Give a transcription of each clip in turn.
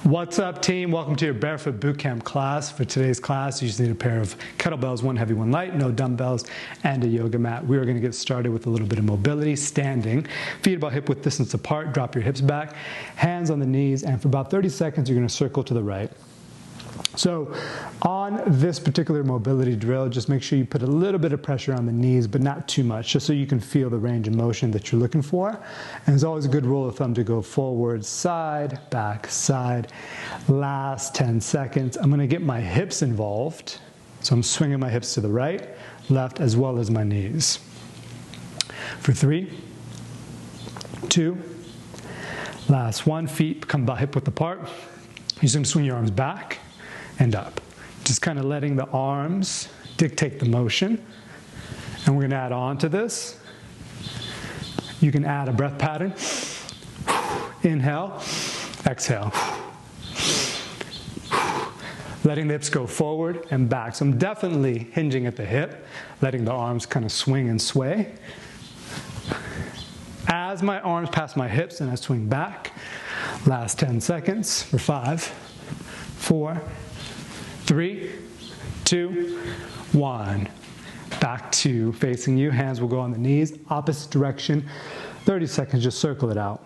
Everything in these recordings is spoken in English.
What's up, team? Welcome to your Barefoot Bootcamp class. For today's class, you just need a pair of kettlebells, one heavy, one light, no dumbbells, and a yoga mat. We are going to get started with a little bit of mobility, standing, feet about hip width distance apart, drop your hips back, hands on the knees, and for about 30 seconds, you're going to circle to the right. So on this particular mobility drill, just make sure you put a little bit of pressure on the knees, but not too much, just so you can feel the range of motion that you're looking for. And it's always a good rule of thumb to go forward, side, back, side. Last 10 seconds. I'm going to get my hips involved. So I'm swinging my hips to the right, left, as well as my knees. For 3, 2, last 1. Feet come about hip width apart. You're just going to swing your arms back and up. Just kind of letting the arms dictate the motion. And we're going to add on to this. You can add a breath pattern. Inhale, exhale. Letting the hips go forward and back. So I'm definitely hinging at the hip, letting the arms kind of swing and sway. As my arms pass my hips and I swing back, last 10 seconds for 5, 4, 3, 2, 1. Back to facing you. Hands will go on the knees, opposite direction. 30 seconds, just circle it out.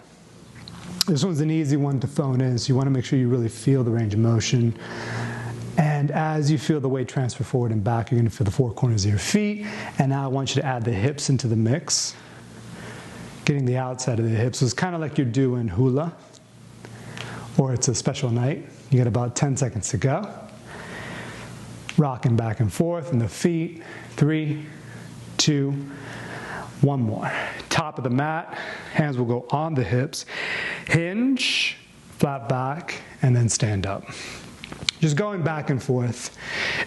This one's an easy one to phone in, so you want to make sure you really feel the range of motion. And as you feel the weight transfer forward and back, you're going to feel the 4 corners of your feet. And now I want you to add the hips into the mix. Getting the outside of the hips. So it's kind of like you're doing hula, or it's a special night. You got about 10 seconds to go. Rocking back and forth, and the feet. 3, 2, 1 more. Top of the mat, hands will go on the hips. Hinge, flat back, and then stand up. Just going back and forth.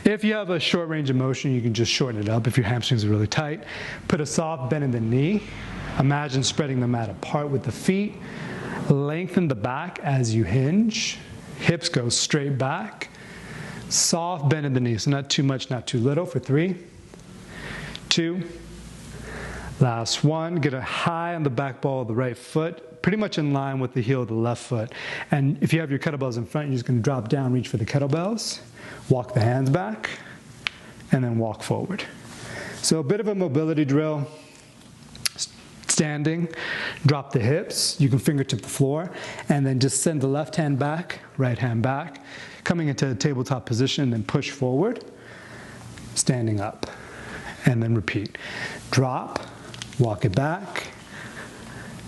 If you have a short range of motion, you can just shorten it up. If your hamstrings are really tight, put a soft bend in the knee. Imagine spreading the mat apart with the feet. Lengthen the back as you hinge. Hips go straight back. Soft bend in the knee, so not too much, not too little. For 3, 2, last 1. Get a high on the back ball of the right foot, pretty much in line with the heel of the left foot. And if you have your kettlebells in front, you're just going to drop down, reach for the kettlebells, walk the hands back, and then walk forward. So a bit of a mobility drill. Standing, drop the hips, you can fingertip the floor, and then just send the left hand back, right hand back, coming into a tabletop position and push forward, standing up, and then repeat. Drop, walk it back,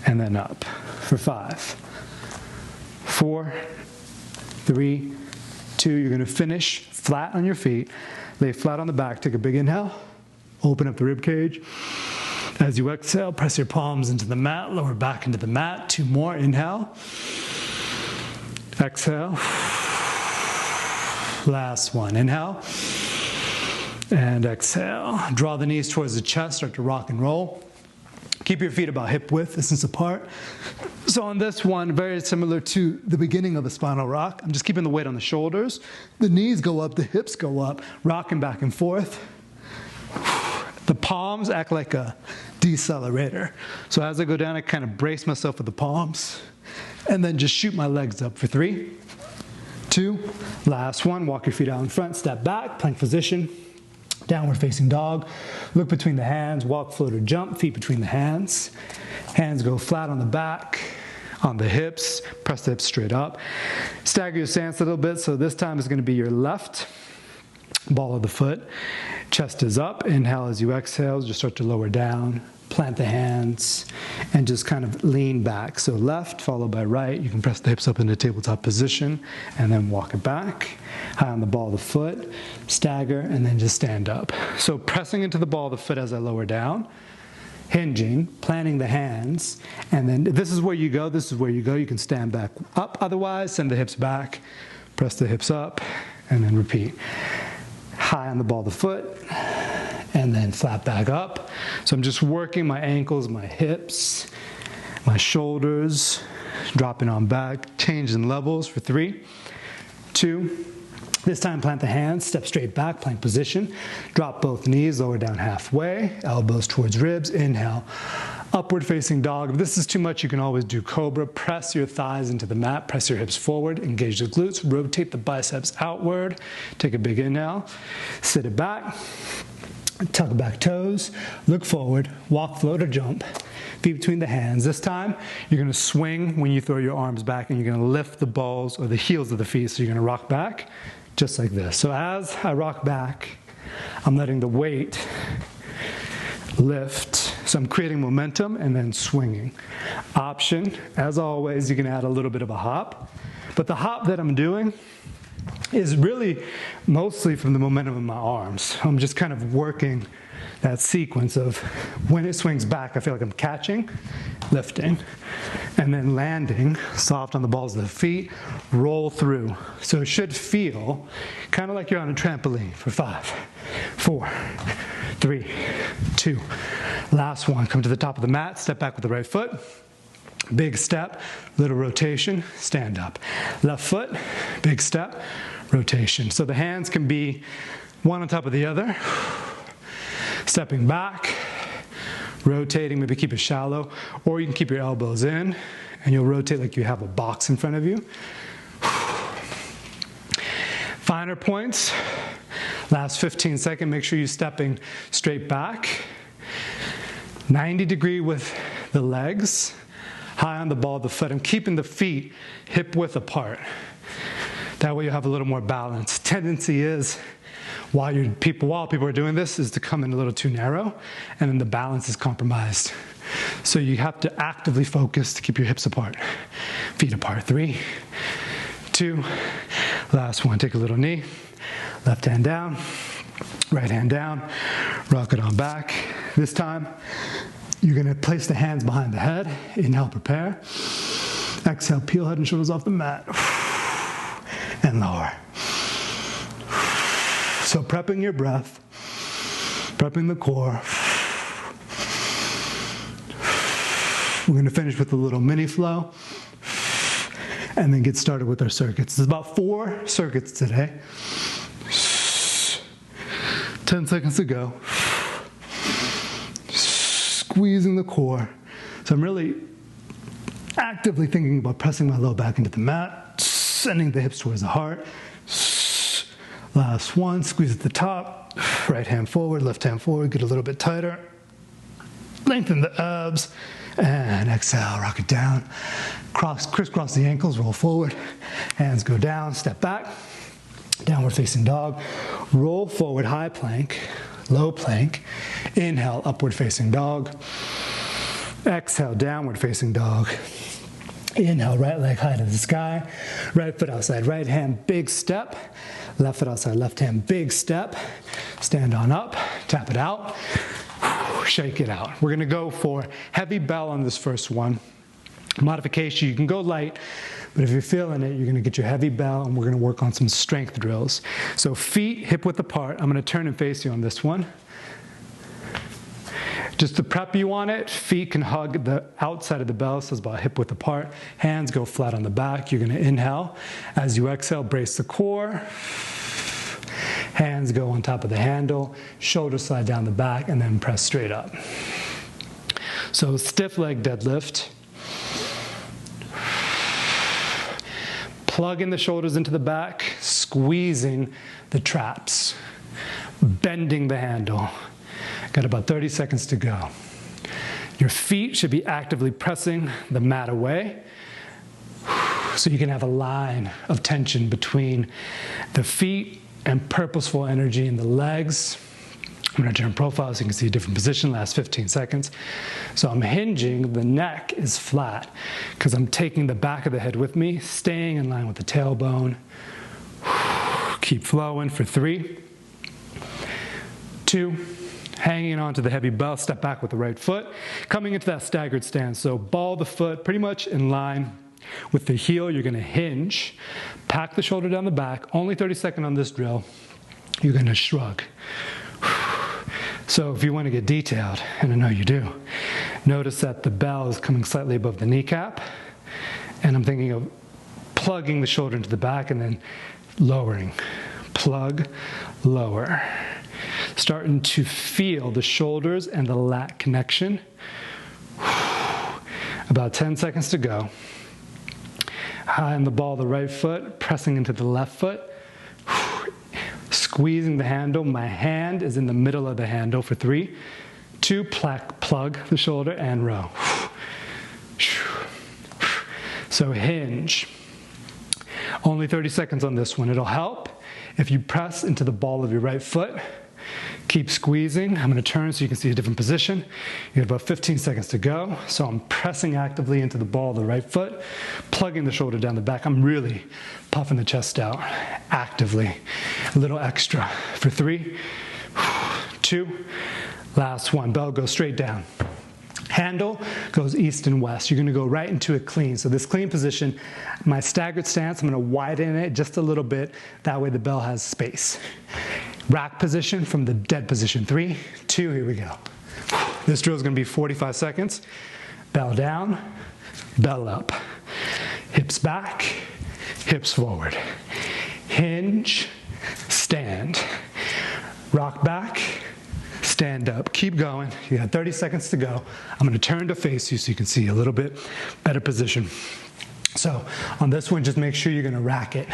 and then up for 5, 4, 3, 2, you're going to finish flat on your feet, lay flat on the back, take a big inhale, open up the rib cage. As you exhale, press your palms into the mat, lower back into the mat. 2 more, inhale. Exhale. Last one, inhale. And exhale. Draw the knees towards the chest, start to rock and roll. Keep your feet about hip width distance apart. So on this one, very similar to the beginning of the spinal rock, I'm just keeping the weight on the shoulders. The knees go up, the hips go up, rocking back and forth. The palms act like a decelerator. So as I go down, I kind of brace myself with the palms and then just shoot my legs up for 3, 2, last 1. Walk your feet out in front, step back, plank position, downward facing dog. Look between the hands, walk, float, or jump, feet between the hands. Hands go flat on the back, on the hips, press the hips straight up. Stagger your stance a little bit, so this time is going to be your left ball of the foot. Chest is up. Inhale as you exhale. Just start to lower down. Plant the hands and just kind of lean back. So left followed by right. You can press the hips up into tabletop position and then walk it back. High on the ball of the foot. Stagger and then just stand up. So pressing into the ball of the foot as I lower down. Hinging, planting the hands, and then this is where you go. This is where you go. You can stand back up. Otherwise, send the hips back. Press the hips up and then repeat. High on the ball of the foot, and then flat back up. So I'm just working my ankles, my hips, my shoulders, dropping on back, changing levels for 3, 2, this time plant the hands, step straight back, plank position, drop both knees, lower down halfway, elbows towards ribs, inhale, Upward facing dog. If this is too much, you can always do cobra. Press your thighs into the mat, press your hips forward, engage the glutes, rotate the biceps outward. Take a big inhale, sit it back, tuck back toes, look forward, walk, float, or jump. Feet between the hands. This time, you're gonna swing when you throw your arms back, and you're gonna lift the balls or the heels of the feet. So you're gonna rock back, just like this. So as I rock back, I'm letting the weight lift. So I'm creating momentum and then swinging. Option, as always, you can add a little bit of a hop. But the hop that I'm doing is really mostly from the momentum of my arms. I'm just kind of working that sequence of when it swings back, I feel like I'm catching, lifting, and then landing soft on the balls of the feet, roll through. So it should feel kind of like you're on a trampoline for 5, 4, 3, 2. Last one, come to the top of the mat, step back with the right foot. Big step, little rotation, stand up. Left foot, big step, rotation. So the hands can be one on top of the other. Stepping back, rotating, maybe keep it shallow, or you can keep your elbows in and you'll rotate like you have a box in front of you. Finer points, last 15 seconds, make sure you're stepping straight back. 90 degree with the legs, high on the ball of the foot. I'm keeping the feet hip width apart. That way you'll have a little more balance. Tendency is, while people are doing this, is to come in a little too narrow, and then the balance is compromised. So you have to actively focus to keep your hips apart. Feet apart. 3, 2, last one. Take a little knee. Left hand down, right hand down. Rock it on back. This time, you're gonna place the hands behind the head. Inhale, prepare. Exhale, peel head and shoulders off the mat. And lower. So prepping your breath, prepping the core. We're gonna finish with a little mini flow and then get started with our circuits. There's about 4 circuits today. 10 seconds to go. Squeezing the core. So I'm really actively thinking about pressing my low back into the mat, sending the hips towards the heart. Last one, squeeze at the top. Right hand forward, left hand forward, get a little bit tighter. Lengthen the abs, and exhale, rock it down. Crisscross the ankles, roll forward. Hands go down, step back. Downward facing dog. Roll forward, high plank, low plank. Inhale, upward facing dog. Exhale, downward facing dog. Inhale, right leg high to the sky. Right foot outside, right hand, big step. Left foot outside, left hand, big step. Stand on up, tap it out. Shake it out. We're gonna go for heavy bell on this first one. Modification, you can go light, but if you're feeling it, you're gonna get your heavy bell, and we're gonna work on some strength drills. So feet hip width apart. I'm gonna turn and face you on this one. Just to prep you on it, feet can hug the outside of the bell, so it's about hip width apart. Hands go flat on the back. You're gonna inhale. As you exhale, brace the core. Hands go on top of the handle. Shoulders slide down the back, and then press straight up. So stiff leg deadlift. Plugging the shoulders into the back, squeezing the traps, bending the handle. Got about 30 seconds to go. Your feet should be actively pressing the mat away, so you can have a line of tension between the feet and purposeful energy in the legs. I'm gonna turn profile so you can see a different position, last 15 seconds. So I'm hinging, the neck is flat because I'm taking the back of the head with me, staying in line with the tailbone. Keep flowing for 3, 2, hanging onto the heavy bell, step back with the right foot, coming into that staggered stance. So ball the foot pretty much in line with the heel. You're gonna hinge, pack the shoulder down the back, only 30 seconds on this drill. You're gonna shrug. So if you want to get detailed, and I know you do, notice that the bell is coming slightly above the kneecap, and I'm thinking of plugging the shoulder into the back and then lowering. Plug, lower. Starting to feel the shoulders and the lat connection. About 10 seconds to go. High on the ball of the right foot, pressing into the left foot. Squeezing the handle. My hand is in the middle of the handle for 3, 2, plug the shoulder and row. So hinge. Only 30 seconds on this one. It'll help if you press into the ball of your right foot. Keep squeezing. I'm going to turn so you can see a different position. You have about 15 seconds to go. So I'm pressing actively into the ball of the right foot, plugging the shoulder down the back. I'm really puffing the chest out actively. A little extra for 3, 2, last one. Bell goes straight down. Handle goes east and west. You're going to go right into a clean. So this clean position, my staggered stance, I'm going to widen it just a little bit. That way the bell has space. Rack position from the dead position. 3, 2, here we go. This drill is going to be 45 seconds. Bell down, bell up. Hips back, hips forward. Hinge, stand. Rock back, stand up. Keep going. You got 30 seconds to go. I'm going to turn to face you so you can see a little bit better position. So on this one, just make sure you're going to rack it.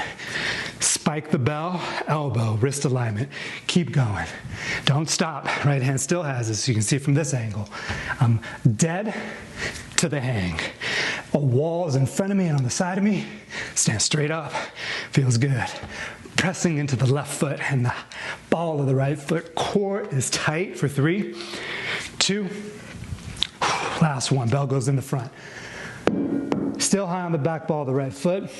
Spike the bell, elbow, wrist alignment. Keep going. Don't stop. Right hand still has it, so you can see it from this angle. I'm dead to the hang. A wall is in front of me and on the side of me. Stand straight up. Feels good. Pressing into the left foot and the ball of the right foot. Core is tight for 3, 2, last one. Bell goes in the front. Still high on the back ball of the right foot.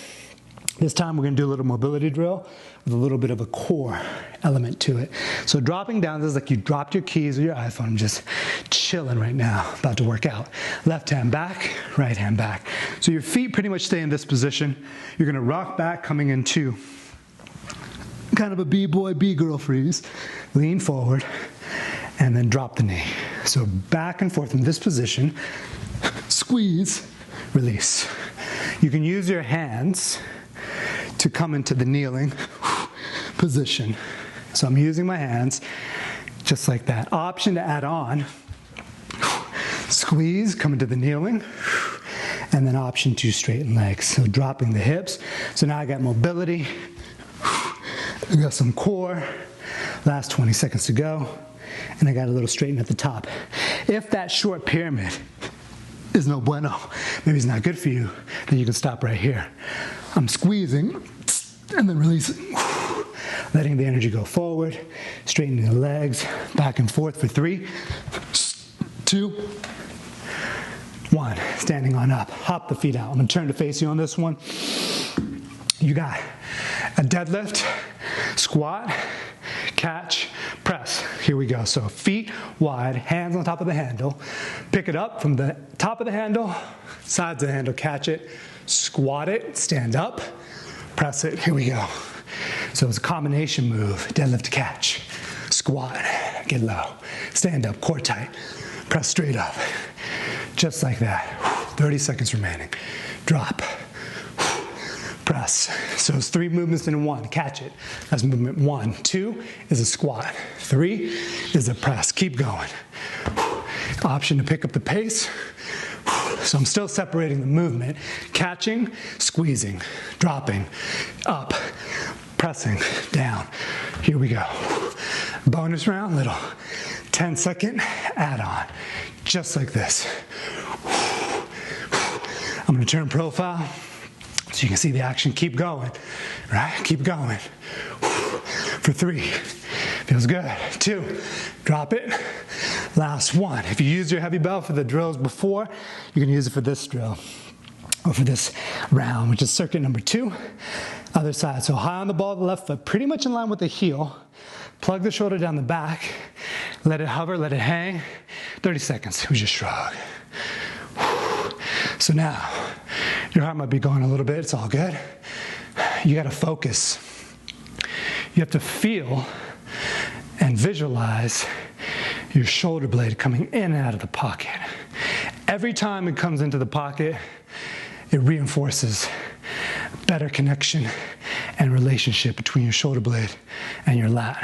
This time we're going to do a little mobility drill with a little bit of a core element to it. So dropping down, this is like you dropped your keys or your iPhone. I'm just chilling right now, about to work out. Left hand back, right hand back. So your feet pretty much stay in this position. You're going to rock back coming into kind of a B-boy, B-girl freeze. Lean forward and then drop the knee. So back and forth in this position. Squeeze, release. You can use your hands to come into the kneeling position. So I'm using my hands just like that. Option to add on. Squeeze, come into the kneeling. And then option to straighten legs. So dropping the hips. So now I got mobility. I got some core. Last 20 seconds to go. And I got a little straighten at the top. If that short pyramid is no bueno, maybe it's not good for you, then you can stop right here. I'm squeezing and then releasing. Letting the energy go forward, straightening the legs, back and forth for 3, 2, 1. Standing on up, hop the feet out. I'm gonna turn to face you on this one. You got a deadlift, squat, catch, press. Here we go. So feet wide, hands on top of the handle. Pick it up from the top of the handle, sides of the handle, catch it, squat it, stand up, press it. Here we go. So it's a combination move. Deadlift to catch, squat, get low, stand up, core tight, press straight up. Just like that. 30 seconds remaining. Drop. Press. So it's 3 movements in one. Catch it. That's movement 1. 2 is a squat. 3 is a press. Keep going. Option to pick up the pace. So I'm still separating the movement. Catching, squeezing, dropping, up, pressing, down. Here we go. Bonus round, little 10-second add-on. Just like this. I'm going to turn profile so you can see the action. Keep going, right? Keep going. For 3, feels good. 2, drop it. Last one. If you used your heavy bell for the drills before, you can use it for this drill or for this round, which is circuit number 2. Other side. So high on the ball of the left foot, pretty much in line with the heel. Plug the shoulder down the back. Let it hover, let it hang. 30 seconds. We just shrug. So now, your heart might be going a little bit. It's all good. You got to focus. You have to feel and visualize your shoulder blade coming in and out of the pocket. Every time it comes into the pocket, it reinforces better connection and relationship between your shoulder blade and your lat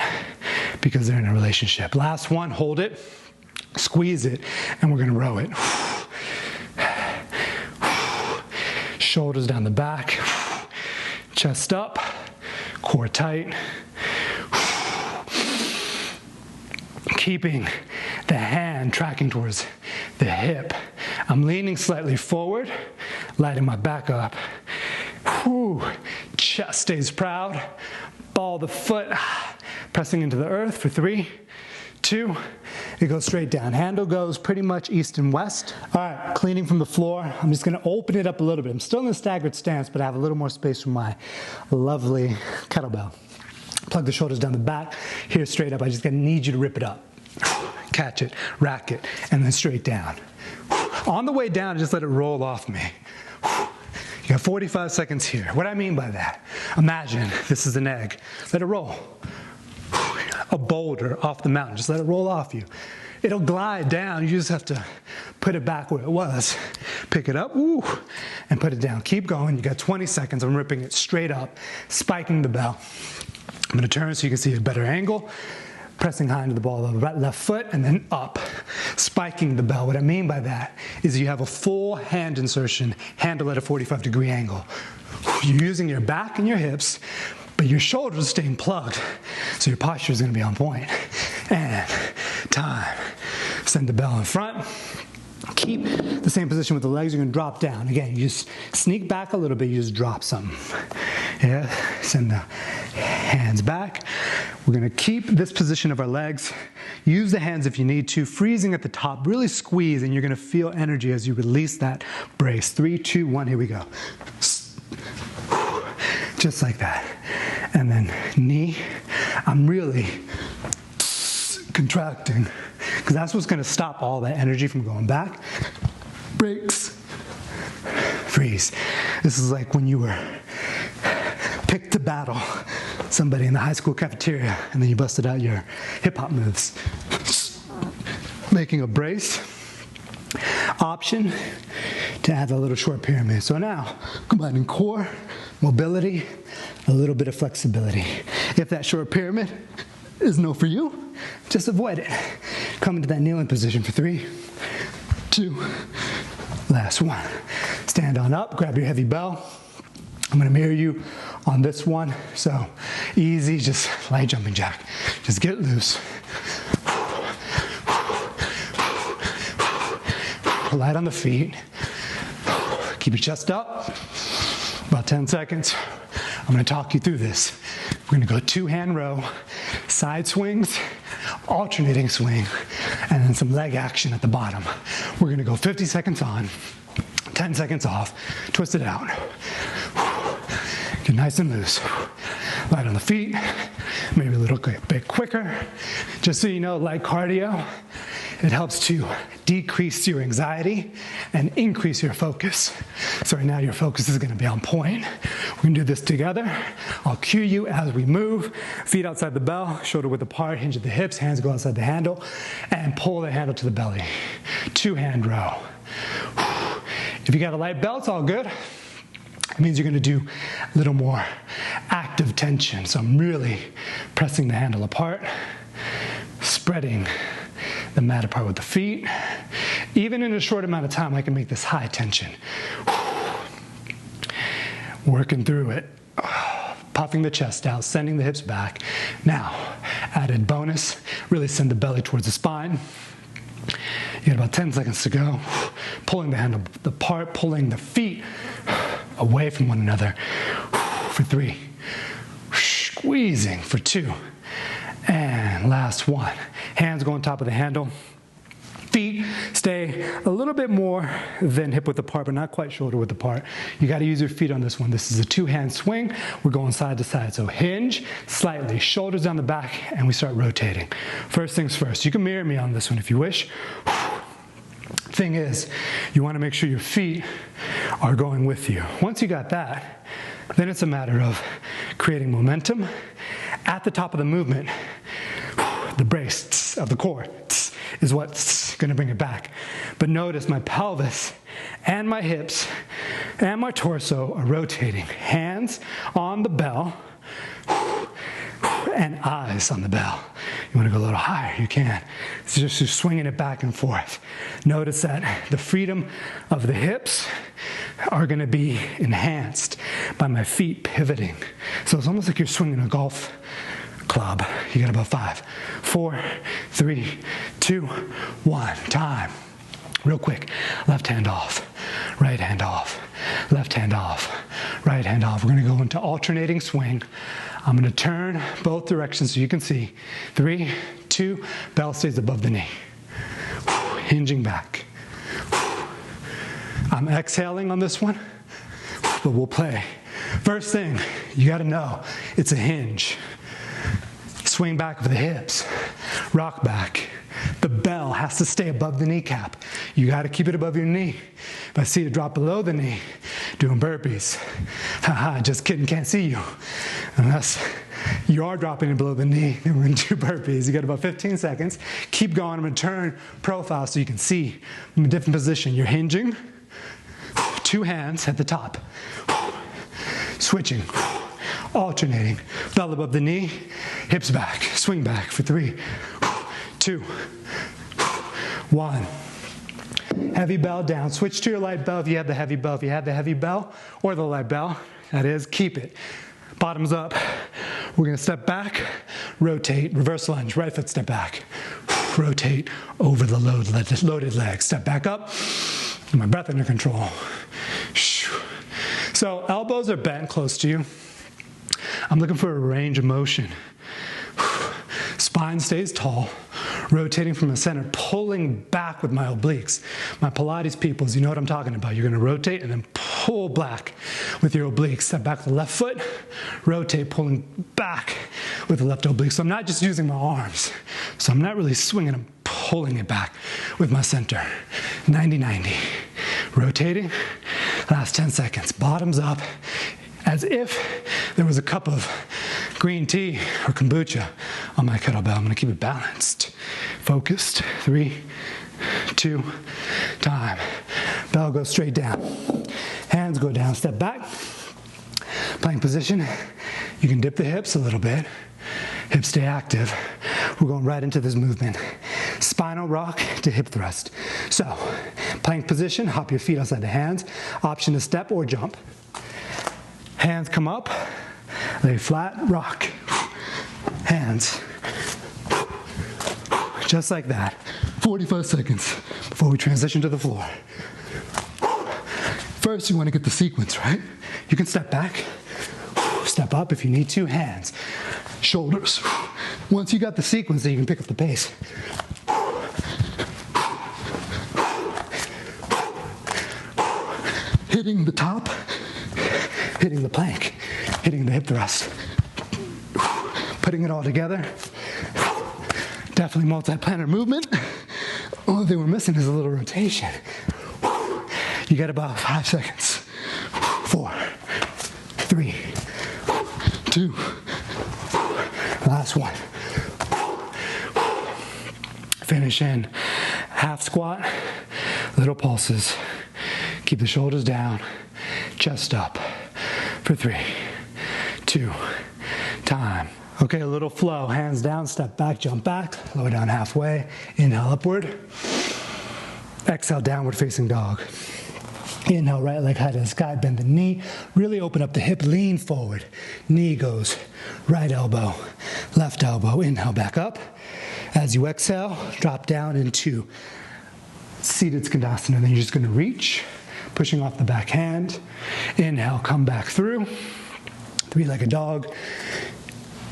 because they're in a relationship. Last one, hold it, squeeze it, and we're gonna row it. shoulders down the back, chest up, core tight. Keeping the hand tracking towards the hip. I'm leaning slightly forward, lighting my back up. Whew. Chest stays proud. Ball the foot, pressing into the earth for 3, 2, it goes straight down. Handle goes pretty much east and west. All right, cleaning from the floor. I'm just gonna open it up a little bit. I'm still in the staggered stance, but I have a little more space for my lovely kettlebell. Plug the shoulders down the back. Here, straight up. I just need you to rip it up. Catch it, rack it, and then straight down. On the way down, just let it roll off me. You got 45 seconds here. What I mean by that, imagine this is an egg. Let it roll. A boulder off the mountain, just let it roll off you. It'll glide down, you just have to put it back where it was. Pick it up, woo, and put it down. Keep going, you got 20 seconds. I'm ripping it straight up, spiking the bell. I'm gonna turn so you can see a better angle. Pressing high into the ball of the right, left foot, and then up, spiking the bell. What I mean by that is you have a full hand insertion, handle at a 45-degree angle. You're using your back and your hips, but your shoulders are staying plugged, so your posture is gonna be on point. And time. Send the bell in front. Keep the same position with the legs. You're gonna drop down. Again, you just sneak back a little bit, you just drop something. Yeah, send the hands back. We're gonna keep this position of our legs. Use the hands if you need to, freezing at the top, really squeeze, and you're gonna feel energy as you release that brace. 3, 2, 1, here we go. Just like that. And then knee, I'm really contracting, because that's what's gonna stop all that energy from going back. Breaks, freeze. This is like when you were picked to battle somebody in the high school cafeteria and then you busted out your hip hop moves. Making a brace. Option to add a little short pyramid. So now, combining core, mobility, a little bit of flexibility. If that short pyramid is no for you, just avoid it. Come into that kneeling position for 3, 2, last 1. Stand on up, grab your heavy bell. I'm gonna mirror you on this one. So easy, just light jumping jack. Just get loose. Light on the feet. Keep your chest up. About 10 seconds. I'm gonna talk you through this. We're gonna go 2-hand row, side swings, alternating swing, and then some leg action at the bottom. We're gonna go 50 seconds on, 10 seconds off, twist it out. Get nice and loose. Light on the feet, maybe a little bit quicker. Just so you know, light cardio, it helps to decrease your anxiety and increase your focus. So right now your focus is gonna be on point. We're gonna do this together. I'll cue you as we move. Feet outside the bell, shoulder width apart, hinge at the hips, hands go outside the handle, and pull the handle to the belly. 2-hand row. If you got a light belt, it's all good. It means you're gonna do a little more active tension. So I'm really pressing the handle apart, spreading the mat apart with the feet. Even in a short amount of time, I can make this high tension. Working through it, puffing the chest out, sending the hips back. Now, added bonus, really send the belly towards the spine. You got about 10 seconds to go. Pulling the handle apart, pulling the feet away from one another for 3. Squeezing for 2. And last 1. Hands go on top of the handle. Feet stay a little bit more than hip width apart, but not quite shoulder width apart. You got to use your feet on this one. This is a 2-hand swing. We're going side to side. So hinge slightly, shoulders down the back, and we start rotating. First things first. You can mirror me on this one if you wish. Thing is, you want to make sure your feet are going with you. Once you got that, then it's a matter of creating momentum. At the top of the movement, the brace of the core is what's going to bring it back. But notice my pelvis and my hips and my torso are rotating. Hands on the bell and eyes on the bell. You want to go a little higher, you can. It's just swinging it back and forth. Notice that the freedom of the hips are gonna be enhanced by my feet pivoting. So it's almost like you're swinging a golf club. You got about 5, 4, 3, 2, 1, time. Real quick, left hand off, right hand off, left hand off, right hand off. We're gonna go into alternating swing. I'm gonna turn both directions so you can see. 3, 2, bell stays above the knee. Hinging back. I'm exhaling on this one, but we'll play. First thing, you gotta know, it's a hinge. Swing back with the hips, rock back. The bell has to stay above the kneecap. You gotta keep it above your knee. If I see it drop below the knee, doing burpees, haha, just kidding, can't see you. Unless you are dropping it below the knee, then we're gonna do burpees. You got about 15 seconds. Keep going, I'm gonna turn profile so you can see from a different position. You're hinging, 2 hands at the top, switching, alternating, bell above the knee, hips back, swing back for 3, 2, 1. Heavy bell down. Switch to your light bell if you have the heavy bell. If you have the heavy bell or the light bell, that is, keep it. Bottoms up. We're gonna step back, rotate, reverse lunge, right foot step back. Rotate over the loaded leg. Step back up. My breath under control. So elbows are bent close to you. I'm looking for a range of motion. Spine stays tall, rotating from the center, pulling back with my obliques. My Pilates peoples, you know what I'm talking about. You're gonna rotate and then pull back with your obliques. Step back with the left foot, rotate, pulling back with the left oblique. So I'm not just using my arms. So I'm not really swinging, I'm pulling it back with my center. 90-90. Rotating, last 10 seconds. Bottoms up, as if there was a cup of green tea or kombucha on my kettlebell. I'm gonna keep it balanced, focused. 3, 2, time. Bell goes straight down. Hands go down, step back. Plank position. You can dip the hips a little bit. Hips stay active. We're going right into this movement. Spinal rock to hip thrust. So, plank position, hop your feet outside the hands. Option to step or jump. Hands come up, lay flat, rock. Hands. Just like that. 45 seconds before we transition to the floor. First, you want to get the sequence, right? You can step back, step up if you need to, hands, shoulders. Once you got the sequence, then you can pick up the pace. Hitting the top, hitting the plank, hitting the hip thrust. Putting it all together. Definitely multi-planar movement. Only thing we're missing is a little rotation. You got about 5 seconds. 4, 3, 2, last one. Finish in half squat, little pulses. Keep the shoulders down, chest up for 3, 2, time. Okay, a little flow. Hands down, step back, jump back, lower down halfway. Inhale upward. Exhale, downward facing dog. Inhale, right leg high to the sky, bend the knee. Really open up the hip, lean forward. Knee goes right elbow, left elbow. Inhale, back up. As you exhale, drop down into seated Skandasana. Then you're just gonna reach, pushing off the back hand. Inhale, come back through. Three-legged dog.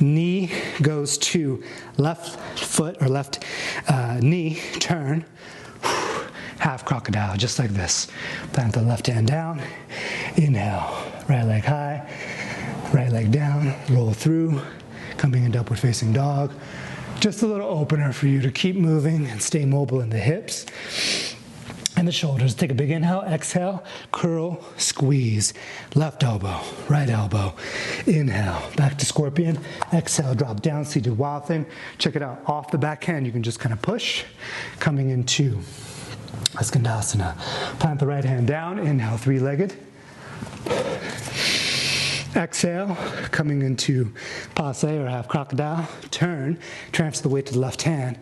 Knee goes to left foot or left knee, turn. Half crocodile, just like this. Plant the left hand down. Inhale, right leg high, right leg down, roll through, coming into upward facing dog. Just a little opener for you to keep moving and stay mobile in the hips and the shoulders. Take a big inhale, exhale, curl, squeeze. Left elbow, right elbow. Inhale, back to scorpion. Exhale, drop down, seated wild thing. Check it out, off the back hand, you can just kind of push, coming into a Skandasana. Plant the right hand down, inhale, three-legged. Exhale, coming into passe or half crocodile. Turn, transfer the weight to the left hand.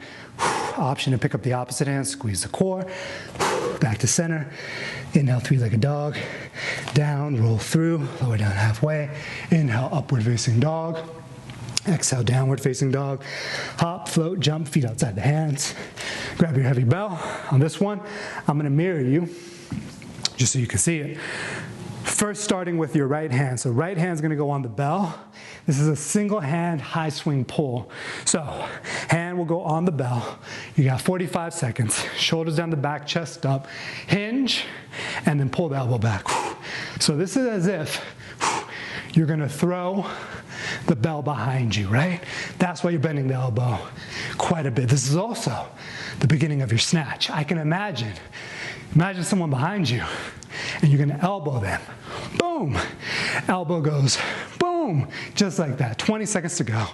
Option to pick up the opposite hand, squeeze the core. Back to center. Inhale, three-legged dog. Down, roll through, lower down halfway. Inhale, upward facing dog. Exhale, downward facing dog. Hop, float, jump, feet outside the hands. Grab your heavy bell. On this one, I'm gonna mirror you, just so you can see it. First, starting with your right hand. So right hand's gonna go on the bell. This is a single hand high swing pull. So hand will go on the bell. You got 45 seconds. Shoulders down the back, chest up. Hinge, and then pull the elbow back. So this is as if you're gonna throw the bell behind you, right? That's why you're bending the elbow quite a bit. This is also the beginning of your snatch. I can imagine someone behind you and you're gonna elbow them. Boom, elbow goes, boom, just like that. 20 seconds to go.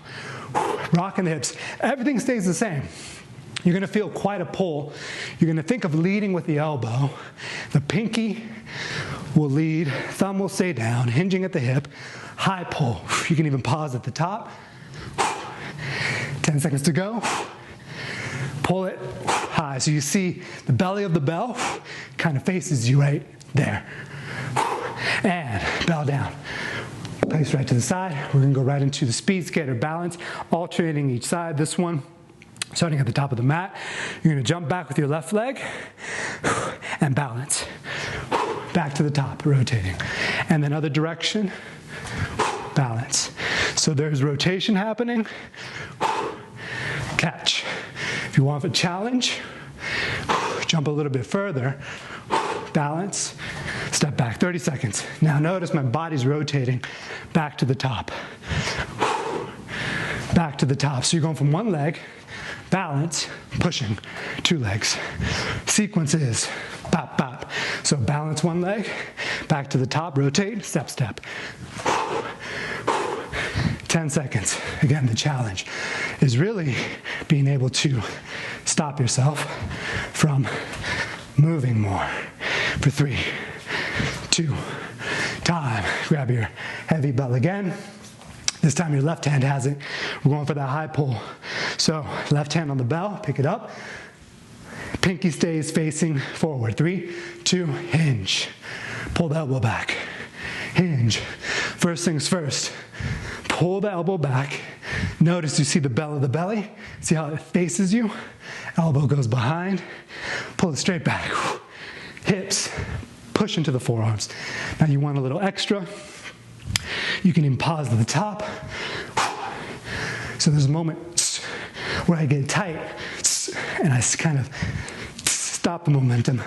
Rocking the hips, everything stays the same. You're gonna feel quite a pull. You're gonna think of leading with the elbow. The pinky will lead, thumb will stay down, hinging at the hip, high pull. You can even pause at the top. 10 seconds to go. Pull it high. So you see the belly of the bell kind of faces you right there. And bell down. Place right to the side. We're gonna go right into the speed skater balance, alternating each side. This one, starting at the top of the mat, you're gonna jump back with your left leg and balance. Back to the top, rotating. And then other direction, balance. So there's rotation happening. Catch. If you want a challenge, jump a little bit further, balance, step back, 30 seconds. Now notice my body's rotating back to the top. Back to the top. So you're going from one leg, balance, pushing, two legs. Sequence is bop, bop. So balance one leg, back to the top, rotate, step, step. 10 seconds. Again, the challenge is really being able to stop yourself from moving more. For 3, 2, time. Grab your heavy bell again. This time your left hand has it. We're going for that high pull. So left hand on the bell, pick it up. Pinky stays facing forward. 3, 2, hinge. Pull the elbow back. Hinge. First things first. Pull the elbow back. Notice you see the bell of the belly. See how it faces you? Elbow goes behind. Pull it straight back. Hips. Push into the forearms. Now you want a little extra. You can even pause at the top. So there's a moment where I get tight and I kind of stop the momentum.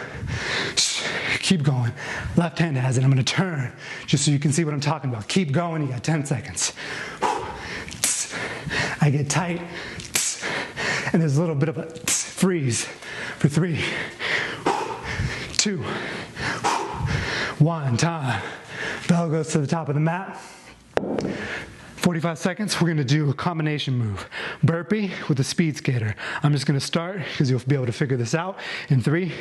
Keep going. Left hand has it. I'm going to turn just so you can see what I'm talking about. Keep going. You got 10 seconds. I get tight and there's a little bit of a freeze for 3, 2, 1, time. Bell goes to the top of the mat. 45 seconds, we're gonna do a combination move. Burpee with a speed skater. I'm just gonna start, because you'll be able to figure this out, in 3,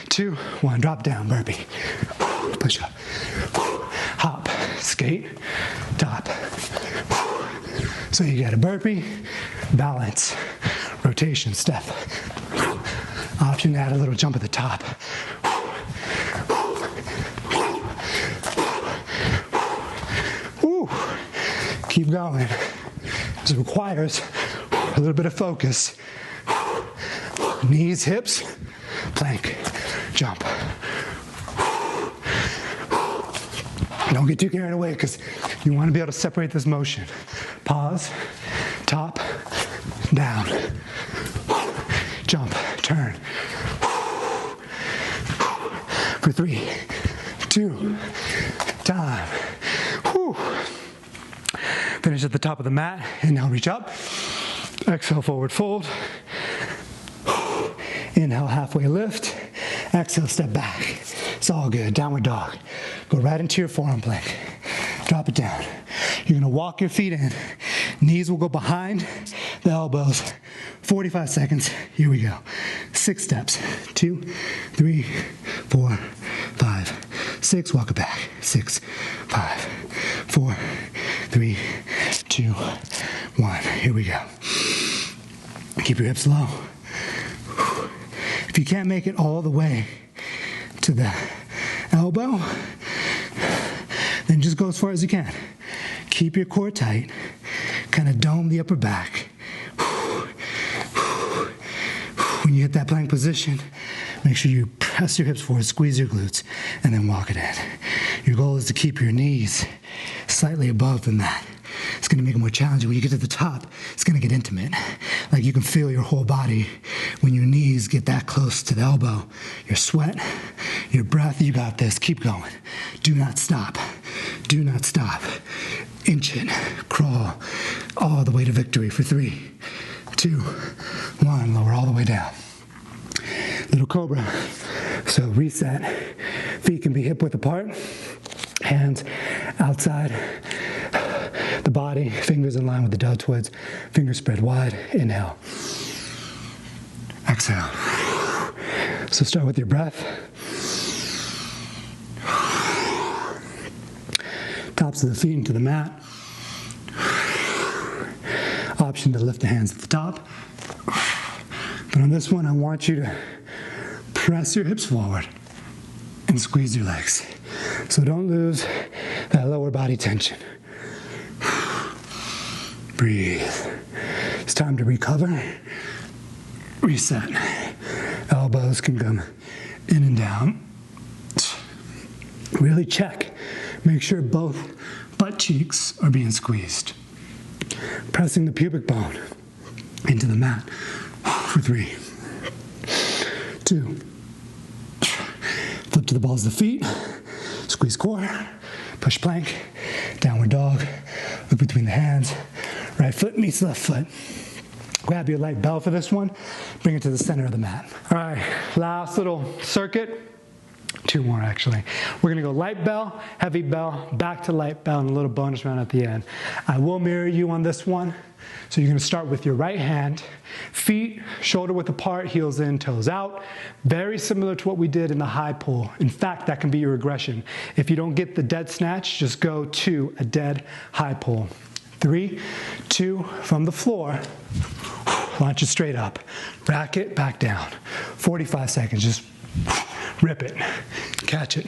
2, 1, drop down, burpee. Push up. Hop, skate, top. So you got a burpee, balance, rotation, step. Option to add a little jump at the top. Woo. Keep going. This requires a little bit of focus. Knees, hips, plank, jump. Don't get too carried away because you want to be able to separate this motion. Pause, top, down, jump, turn. For 3, 2, time. Whew. Finish at the top of the mat. Inhale, reach up. Exhale, forward fold. Inhale, halfway lift. Exhale, step back. It's all good. Downward dog. Go right into your forearm plank. Drop it down. You're gonna walk your feet in. Knees will go behind the elbows. 45 seconds. Here we go. 6 steps. 2, 3, 4, 5, 6, walk it back. 6, 5, 4, 3, 2, 1. Here we go. Keep your hips low. If you can't make it all the way to the elbow, then just go as far as you can. Keep your core tight. Kind of dome the upper back. When you hit that plank position, make sure you press your hips forward, squeeze your glutes, and then walk it in. Your goal is to keep your knees slightly above the mat. It's going to make it more challenging. When you get to the top, it's going to get intimate. Like you can feel your whole body when your knees get that close to the elbow. Your sweat, your breath, you got this. Keep going. Do not stop. Do not stop. Inch it. Crawl all the way to victory for 3, 2, 1. Lower all the way down. Little cobra. So reset. Feet can be hip width apart. Hands outside the body, fingers in line with the deltoids, fingers spread wide. Inhale. Exhale. So start with your breath. Tops of the feet into the mat. Option to lift the hands at the top. But on this one, I want you to press your hips forward and squeeze your legs. So don't lose that lower body tension. Breathe. It's time to recover. Reset. Elbows can come in and down. Really check. Make sure both butt cheeks are being squeezed. Pressing the pubic bone into the mat for 3, 2. Flip to the balls of the feet. Squeeze core. Push plank. Downward dog. Look between the hands. Right foot meets left foot. Grab your light bell for this one. Bring it to the center of the mat. All right, last little circuit. 2 more actually. We're gonna go light bell, heavy bell, back to light bell, and a little bonus round at the end. I will mirror you on this one. So you're gonna start with your right hand, feet shoulder width apart, heels in, toes out. Very similar to what we did in the high pull. In fact, that can be your regression. If you don't get the dead snatch, just go to a dead high pull. 3, 2, from the floor, launch it straight up. Rack it, back down. 45 seconds, just rip it, catch it,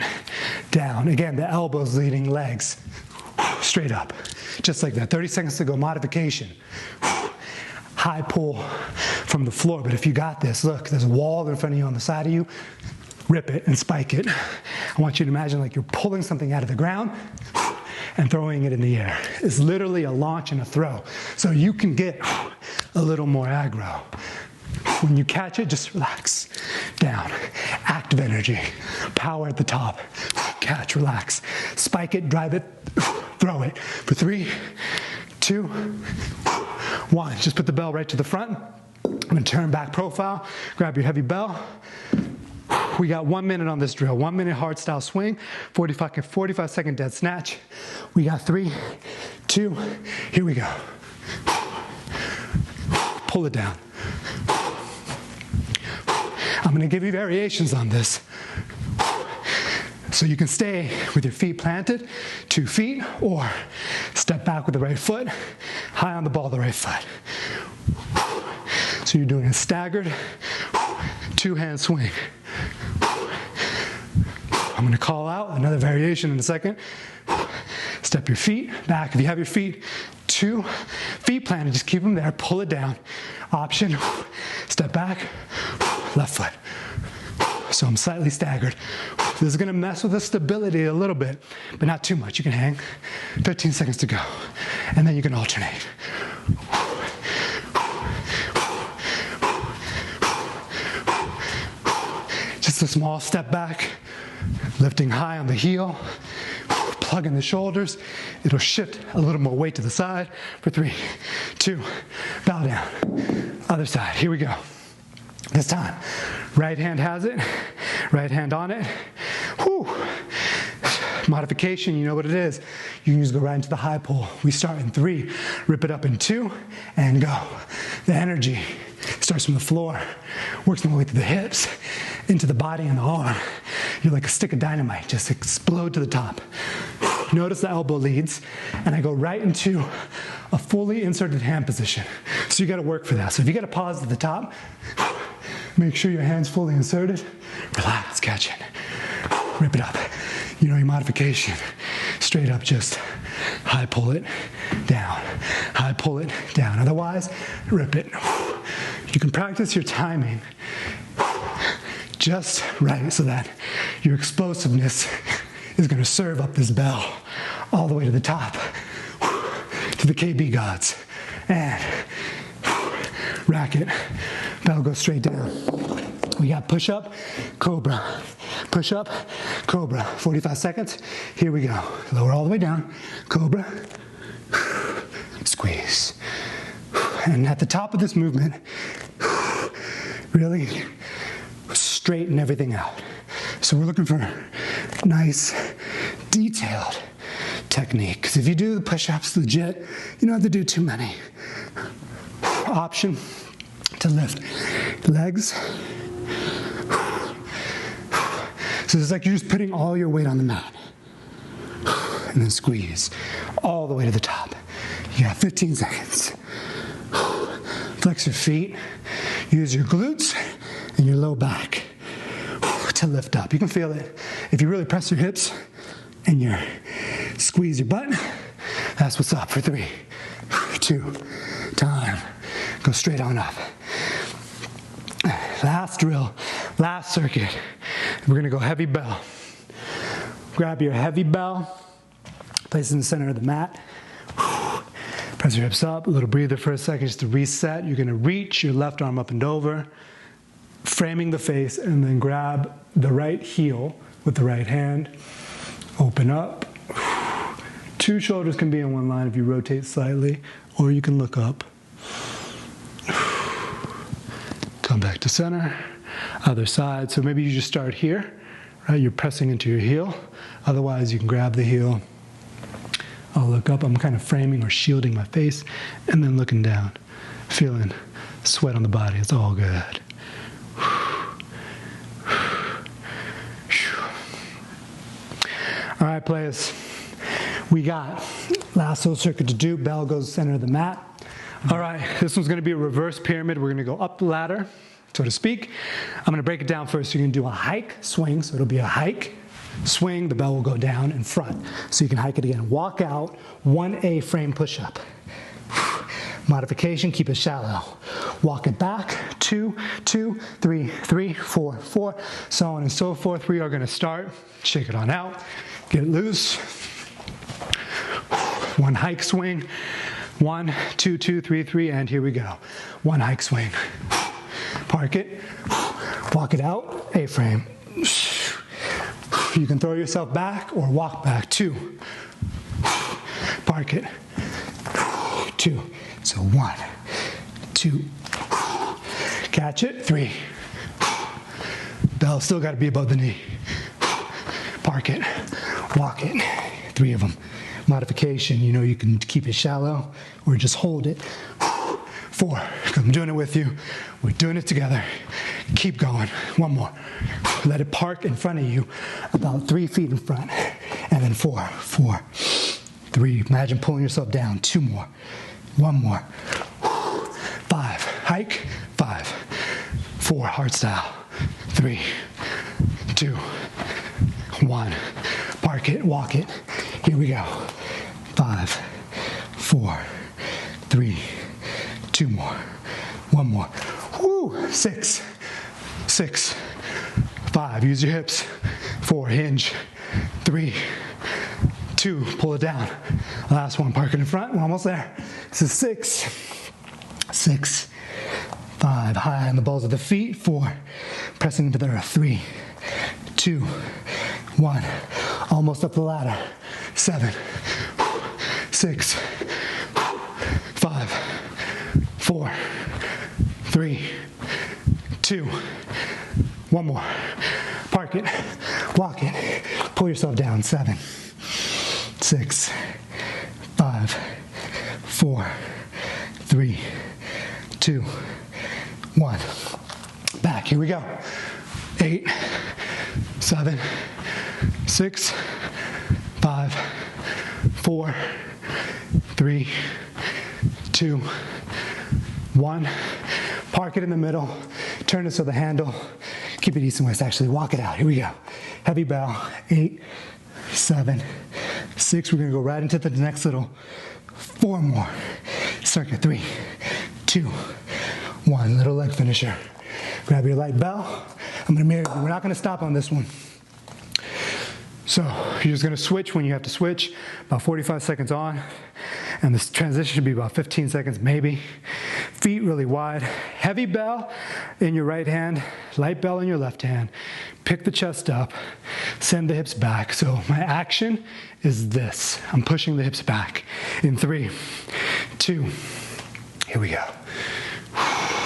down. Again, the elbows leading legs, straight up. Just like that, 30 seconds to go, modification. High pull from the floor, but if you got this, look, there's a wall in front of you on the side of you, rip it and spike it. I want you to imagine like you're pulling something out of the ground and throwing it in the air. It's literally a launch and a throw. So you can get a little more aggro. When you catch it, just relax. Down. Active energy. Power at the top. Catch, relax. Spike it, drive it, throw it. For 3, 2, 1. Just put the bell right to the front. I'm gonna turn back profile. Grab your heavy bell. We got 1 minute on this drill. 1 minute hard style swing, 45 second dead snatch. We got 3, 2, here we go. Pull it down. I'm gonna give you variations on this. So you can stay with your feet planted, 2 feet, or step back with the right foot, high on the ball, the right foot. So you're doing a staggered 2-hand swing. I'm gonna call out another variation in a second. Step your feet back. If you have your feet 2 feet planted, just keep them there, pull it down. Option, step back, left foot. So I'm slightly staggered. This is gonna mess with the stability a little bit, but not too much. You can hang. 15 seconds to go. And then you can alternate. Just a small step back, lifting high on the heel, plugging the shoulders. It'll shift a little more weight to the side for 3, 2, bow down. Other side, here we go. This time, right hand has it, right hand on it. Whew. Modification, you know what it is. You can just go right into the high pull. We start in 3, rip it up in 2, and go. The energy starts from the floor, works my way to the hips, into the body and the arm. You're like a stick of dynamite, just explode to the top. Notice the elbow leads, and I go right into a fully inserted hand position. So you gotta work for that. So if you get a pause at the top, make sure your hand's fully inserted. Relax, catch it. Rip it up. You know your modification. Straight up, just high pull it down. High pull it down. Otherwise, rip it. You can practice your timing just right so that your explosiveness is going to serve up this bell all the way to the top, to the KB gods. And rack it. Bell goes straight down. We got push-up, cobra. Push-up, cobra. 45 seconds. Here we go. Lower all the way down. Cobra. Squeeze. And at the top of this movement, really straighten everything out. So we're looking for nice, detailed technique. Because if you do the push-ups legit, you don't have to do too many. Option to lift the legs. So it's like you're just putting all your weight on the mat. And then squeeze all the way to the top. You got 15 seconds. Flex your feet. Use your glutes and your low back to lift up. You can feel it. If you really press your hips and you squeeze your butt, that's what's up for 3, 2, time. Go straight on up. Last drill, last circuit. We're gonna go heavy bell. Grab your heavy bell, place it in the center of the mat. Press your hips up, a little breather for a second just to reset. You're gonna reach your left arm up and over, framing the face, and then grab the right heel with the right hand. Open up. 2 shoulders can be in one line if you rotate slightly, or you can look up. Come back to center. Other side. So maybe you just start here, right? You're pressing into your heel. Otherwise, you can grab the heel. I'll look up. I'm kind of framing or shielding my face, and then looking down, feeling sweat on the body. It's all good. All right, players. We got last little circuit to do. Bell goes center of the mat. All right, this one's gonna be a reverse pyramid. We're gonna go up the ladder, so to speak. I'm gonna break it down first. You're gonna do a hike, swing, so it'll be a hike, swing, the bell will go down in front. So you can hike it again. Walk out, 1 frame push-up. Modification, keep it shallow. Walk it back, 2, 2, 3, 3, 4, 4, so on and so forth. We are gonna start, shake it on out, get it loose. 1 hike swing, 1, 2, 2, 3, 3, and here we go. 1 hike swing. Park it, walk it out, A-frame. You can throw yourself back or walk back, 2. Park it, 2. So 1, 2. Catch it, 3. Bell still got to be above the knee. Park it, walk it, 3 of them. Modification, you know you can keep it shallow or just hold it. 4, I'm doing it with you. We're doing it together. Keep going, 1 more. Let it park in front of you, about 3 feet in front. And then 4, 4, 3. Imagine pulling yourself down, 2 more. 1 more. 5, hike, 5, 4, hard style. 3, 2, 1. Park it, walk it. Here we go. 5, 4, 3, 2 more. 1 more. Woo! 6, 6, 5. Use your hips. 4, hinge. 3, 2, pull it down. Last one, park it in front. We're almost there. This is 6, 6, 5. High on the balls of the feet. 4, pressing into the earth. 3, 2, 1. Almost up the ladder. 7, 6, 5, 4, 3, 2, 1 more. Park it, walk it, pull yourself down. 7, 6, 5, 4, 3, 2, 1. Back, here we go. 8, 7, 6, 5, 4, 3, 2, 1. Park it in the middle. Turn it so the handle. Keep it east and west. Actually, walk it out. Here we go. Heavy bow. 8, 7, 6. We're going to go right into the next little 4 more. Circuit. 3, 2, 1. Little leg finisher. Grab your light bell. I'm going to mirror you. We're not going to stop on this one. So you're just going to switch when you have to switch. About 45 seconds on. And this transition should be about 15 seconds maybe. Feet really wide. Heavy bell in your right hand. Light bell in your left hand. Pick the chest up. Send the hips back. So my action is this. I'm pushing the hips back. In 3, 2, here we go.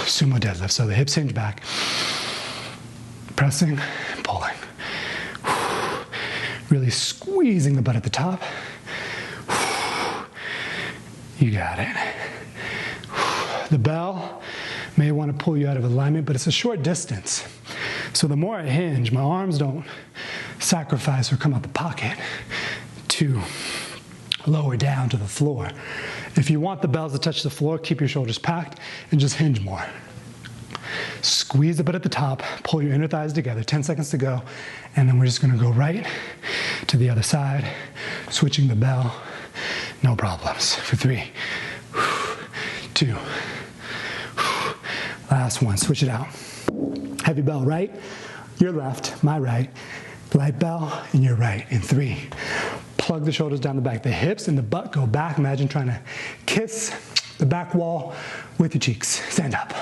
Sumo deadlift. So the hips hinge back. Pressing, pulling. Really squeezing the butt at the top. You got it. The bell may want to pull you out of alignment, but it's a short distance. So the more I hinge, my arms don't sacrifice or come out the pocket to lower down to the floor. If you want the bells to touch the floor, keep your shoulders packed and just hinge more. Squeeze the butt at the top, pull your inner thighs together, 10 seconds to go, and then we're just gonna go right to the other side, switching the bell, no problems. For 3, 2, last one, switch it out. Heavy bell right, your left, my right, light bell in your right. In 3, plug the shoulders down the back, the hips and the butt go back. Imagine trying to kiss the back wall with your cheeks. Stand up.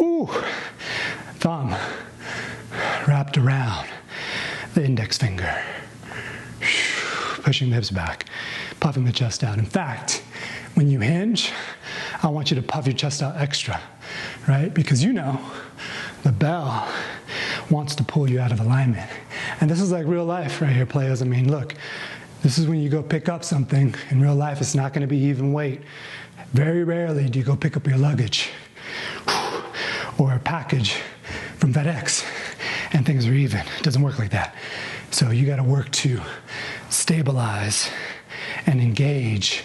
Ooh. Thumb wrapped around the index finger. Pushing the hips back, puffing the chest out. In fact, when you hinge, I want you to puff your chest out extra, right? Because you know the bell wants to pull you out of alignment. And this is like real life right here, players. I mean, look, this is when you go pick up something. In real life, it's not going to be even weight. Very rarely do you go pick up your luggage or a package from FedEx and things are even. It doesn't work like that. So you got to work to stabilize and engage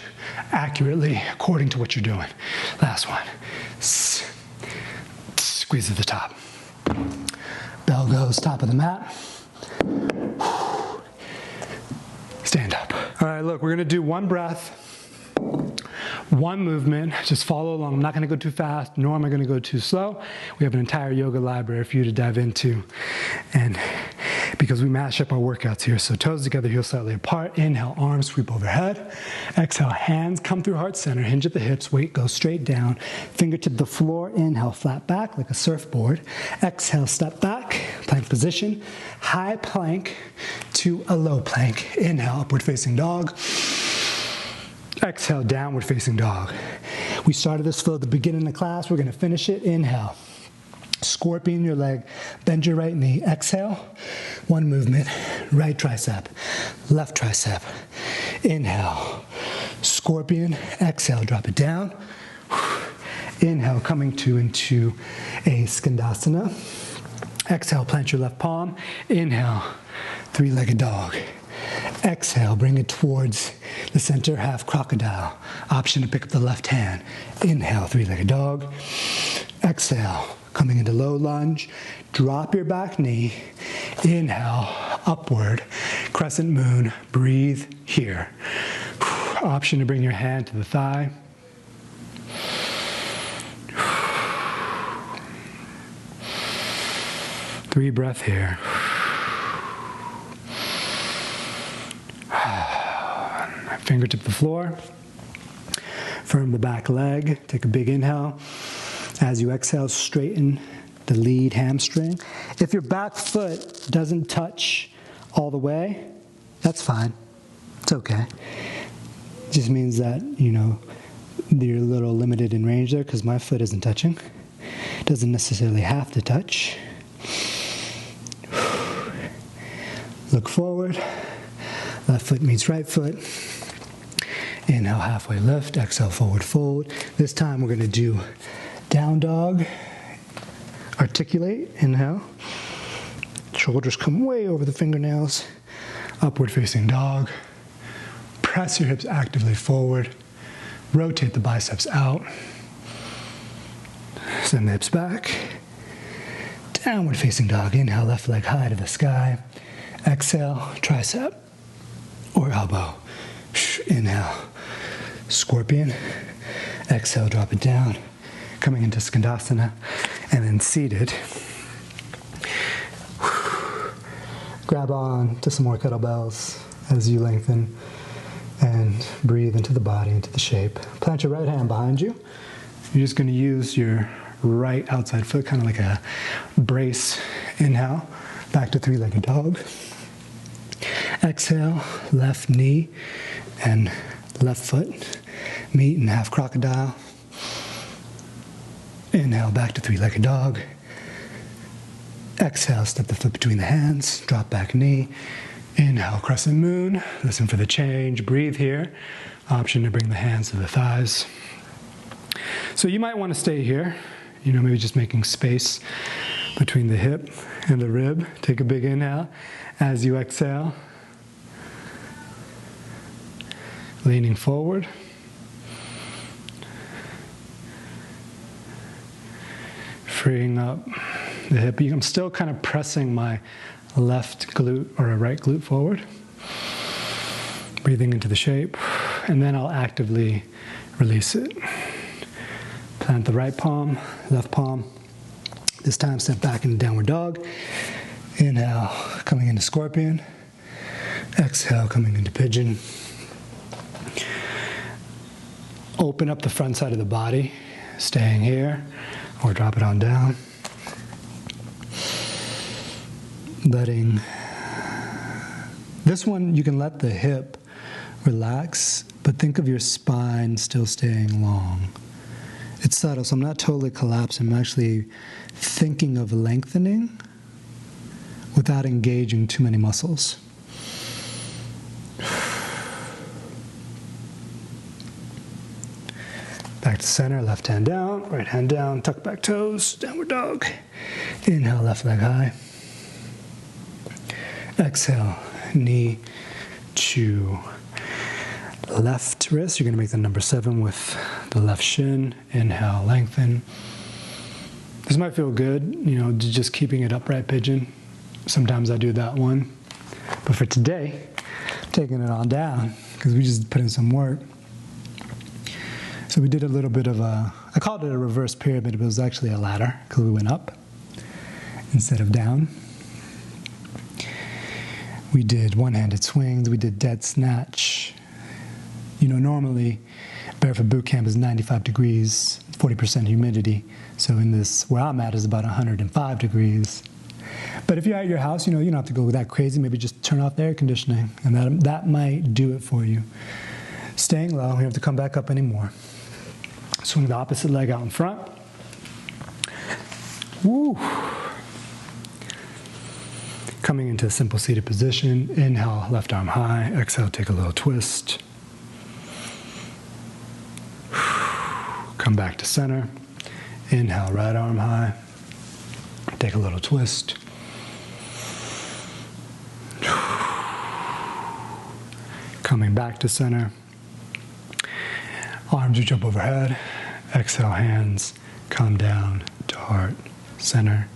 accurately according to what you're doing. Last one. Squeeze at the top. Bell goes top of the mat. Stand up. All right, look, we're gonna do one breath, one movement. Just follow along. I'm not gonna go too fast, nor am I gonna go too slow. We have an entire yoga library for you to dive into. And because we mash up our workouts here. So toes together, heels slightly apart. Inhale, arms sweep overhead. Exhale, hands come through heart center. Hinge at the hips, weight goes straight down. Fingertip to the floor. Inhale, flat back like a surfboard. Exhale, step back, plank position. High plank to a low plank. Inhale, upward facing dog. Exhale, downward facing dog. We started this flow at the beginning of the class. We're gonna finish it. Inhale. Scorpion your leg, bend your right knee, exhale, one movement, right tricep, left tricep, inhale, scorpion, exhale, drop it down, inhale, coming into a skandasana, exhale, plant your left palm, inhale, three-legged dog, exhale, bring it towards the center, half crocodile, option to pick up the left hand, inhale, three-legged dog, exhale, coming into low lunge, drop your back knee, inhale, upward, crescent moon, breathe here. Option to bring your hand to the thigh. Three breath here. Fingertip to the floor. Firm the back leg, take a big inhale. As you exhale, straighten the lead hamstring. If your back foot doesn't touch all the way, that's fine. It's okay. It just means that, you know, you're a little limited in range there because my foot isn't touching. It doesn't necessarily have to touch. Look forward. Left foot meets right foot. Inhale, halfway lift. Exhale, forward fold. This time we're going to do down dog, articulate, inhale, shoulders come way over the fingernails. Upward facing dog. Press your hips actively forward. Rotate the biceps out. Send the hips back. Downward facing dog. Inhale, left leg high to the sky. Exhale, tricep or elbow. Inhale, scorpion. Exhale, drop it down. Coming into Skandasana. And then seated. Grab on to some more kettlebells as you lengthen and breathe into the body, into the shape. Plant your right hand behind you. You're just going to use your right outside foot, kind of like a brace. Inhale, back to three-legged dog. Exhale, left knee and left foot meet in half crocodile. Inhale, back to three-legged dog. Exhale, step the foot between the hands, drop back knee. Inhale, crescent moon. Listen for the change. Breathe here. Option to bring the hands to the thighs. So you might want to stay here, maybe just making space between the hip and the rib. Take a big inhale as you exhale. Leaning forward. Freeing up the hip. I'm still kind of pressing my left glute or a right glute forward. Breathing into the shape. And then I'll actively release it. Plant the right palm, left palm. This time step back into downward dog. Inhale, coming into scorpion. Exhale, coming into pigeon. Open up the front side of the body, staying here, or drop it on down. Letting this one, you can let the hip relax, but think of your spine still staying long. It's subtle, so I'm not totally collapsing. I'm actually thinking of lengthening without engaging too many muscles. Back to center, left hand down, right hand down, tuck back toes, downward dog. Inhale, left leg high. Exhale, knee to left wrist. You're going to make the number 7 with the left shin. Inhale, lengthen. This might feel good, just keeping it upright pigeon. Sometimes I do that one. But for today, I'm taking it on down because we just put in some work. So we did a little bit of I called it a reverse pyramid, but it was actually a ladder because we went up instead of down. We did one-handed swings. We did dead snatch. Normally barefoot boot camp is 95 degrees, 40% humidity. So in this, where I'm at is about 105 degrees. But if you're at your house, you don't have to go that crazy. Maybe just turn off the air conditioning, and that might do it for you. Staying low, you don't have to come back up anymore. Swing the opposite leg out in front. Woo. Coming into a simple seated position. Inhale, left arm high. Exhale, take a little twist. Come back to center. Inhale, right arm high. Take a little twist. Coming back to center. Arms reach up overhead. Exhale, hands come down to heart, center.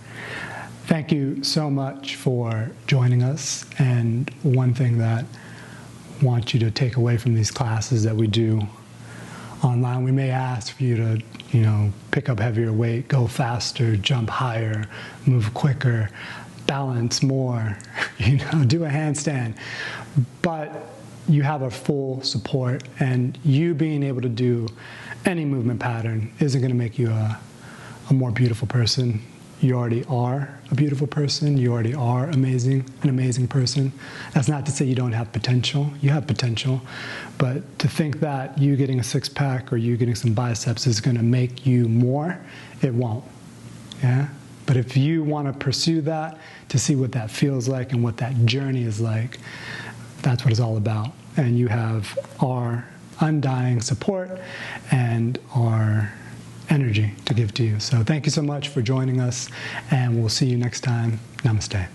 Thank you so much for joining us. And one thing that I want you to take away from these classes that we do online, we may ask for you to, pick up heavier weight, go faster, jump higher, move quicker, balance more, do a handstand. But you have our full support, and you being able to do any movement pattern isn't going to make you a more beautiful person. You already are a beautiful person. You already are an amazing person. That's not to say you don't have potential. You have potential. But to think that you getting a six-pack or you getting some biceps is going to make you more, it won't. Yeah? But if you want to pursue that, to see what that feels like and what that journey is like, that's what it's all about. And you have our undying support and our energy to give to you. So thank you so much for joining us, and we'll see you next time. Namaste.